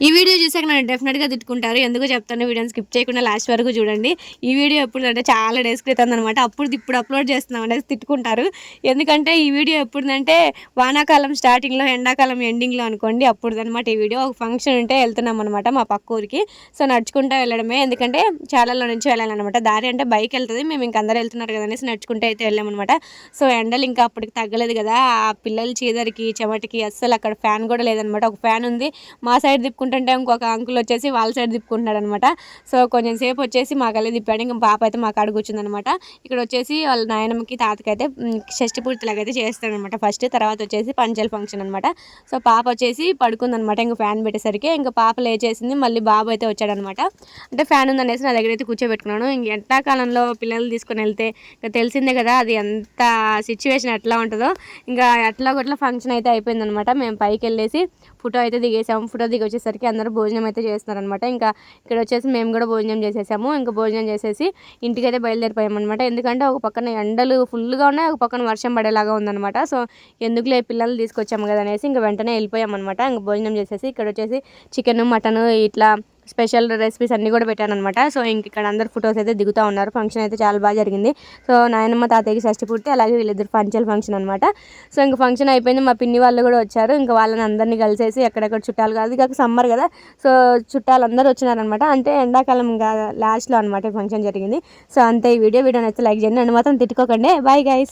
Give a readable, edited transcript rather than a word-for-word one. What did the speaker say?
ఈ వీడియో చూసాక నన్ను డెఫినెట్గా తిట్టుకుంటారు. ఎందుకో చెప్తాను, వీడియోని స్కిప్ చేయకుండా లాస్ట్ వరకు చూడండి. ఈ వీడియో ఎప్పుడంటే చాలా డేస్ క్రితం అనమాట. ఇప్పుడు అప్లోడ్ చేస్తున్నాం అనేసి తిట్టుకుంటారు. ఎందుకంటే ఈ వీడియో ఎప్పుడుదంటే వానాకాలం స్టార్టింగ్లో, ఎండాకాలం ఎండింగ్లో అనుకోండి, అప్పుడుదనమాట ఈ వీడియో. ఒక ఫంక్షన్ ఉంటే వెళ్తున్నాం అనమాట మా పక్క ఊరికి. సో నడుచుకుంటూ వెళ్ళడమే, ఎందుకంటే చాలాలో నుంచి వెళ్ళాలన్నమాట. దారి అంటే బైక్ వెళ్తుంది, మేము ఇంక అందరూ వెళ్తున్నారు కదా అనేసి నడుచుకుంటూ అయితే వెళ్ళామన్నమాట. సో ఎండలు ఇంకా అప్పటికి తగ్గలేదు కదా, ఆ పిల్లలు చీదరికి చెమటికి అస్సలు అక్కడ ఫ్యాన్ కూడా లేదనమాట. ఒక ఫ్యాన్ ఉంది, మా సైడ్ తిప్పుకుంటుంటే ఇంకొక అంకుల్ వచ్చేసి వాళ్ళ సైడ్ తిప్పుకుంటున్నాడు అనమాట. సో కొంచెం సేపు వచ్చేసి మా గల్లీ తిప్పాడు, ఇంకా పాప అయితే మా కాడ కూర్చుందనమాట. ఇక్కడ వచ్చేసి వాళ్ళ నాయనమ్మకి తాతకి అయితే షష్టి పూర్తిలాగా అయితే చేస్తారనమాట ఫస్ట్. తర్వాత వచ్చేసి పంచల్ ఫంక్షన్ అనమాట. సో పాప వచ్చేసి పడుకుందనమాట, ఇంకా ఫ్యాన్ పెట్టేసరికి ఇంకా పాప లేచేసింది. మళ్ళీ బాబు అయితే వచ్చాడనమాట. అంటే ఫ్యాన్ ఉందనేసి నా దగ్గర అయితే కూర్చోబెట్టుకున్నాను. ఇంక ఎండాకాలంలో పిల్లలు తీసుకొని వెళ్తే ఇంకా తెలిసిందే కదా అది ఎంత సిచ్యువేషన్ ఎట్లా ఉంటుందో. ఇంకా ఎట్లా కొట్లా ఫంక్షన్ అయితే అయిపోయిందనమాట. మేము పైకి వెళ్ళేసి ఫోటో అయితే దిగేసాము. ఫోటో దిగి వచ్చేసరికి అందరూ భోజనం అయితే చేస్తున్నారనమాట. ఇంకా ఇక్కడ వచ్చేసి మేము కూడా భోజనం చేసేసాము. ఇంకా భోజనం చేసేసి ఇంటికైతే బయలుదేరిపోయామన్నమాట. ఎందుకంటే ఒక పక్కన ఎండలు ఫుల్గా ఉన్నాయి, ఒక పక్కన వర్షం పడేలాగా ఉందన్నమాట. సో ఎందుకులే పిల్లలు తీసుకొచ్చాము కదా అనేసి ఇంకా వెంటనే వెళ్ళిపోయామన్నమాట. ఇంకా భోజనం చేసేసి ఇక్కడ వచ్చేసి చికెన్, మటన్ ఇట్లా స్పెషల్ రెసిపీస్ అన్నీ కూడా పెట్టాను అనమాట. సో ఇంక ఇక్కడ అందరు ఫొటోస్ అయితే దిగుతూ ఉన్నారు. ఫంక్షన్ అయితే చాలా బాగా జరిగింది. సో నాయనమ్మ తాతయ్యకి షష్టి పూర్తి, అలాగే వీళ్ళిద్దరు పంచల్ ఫంక్షన్ అనమాట. సో ఇంక ఫంక్షన్ అయిపోయింది. మా పిన్ని వాళ్ళు కూడా వచ్చారు. ఇంకా వాళ్ళని అందరినీ కలిసేసి ఎక్కడెక్కడ చుట్టాలు కాదు, ఇక సమ్మర్ కదా, సో చుట్టాలు అందరూ వచ్చినారనమాట. అంటే ఎండాకాలం లాస్ట్లో అనమాట ఫంక్షన్ జరిగింది. సో అంతే ఈ వీడియో నచ్చితే లైక్ చేయండి, నన్ను మాత్రం తిట్టుకోకండి. Bye guys.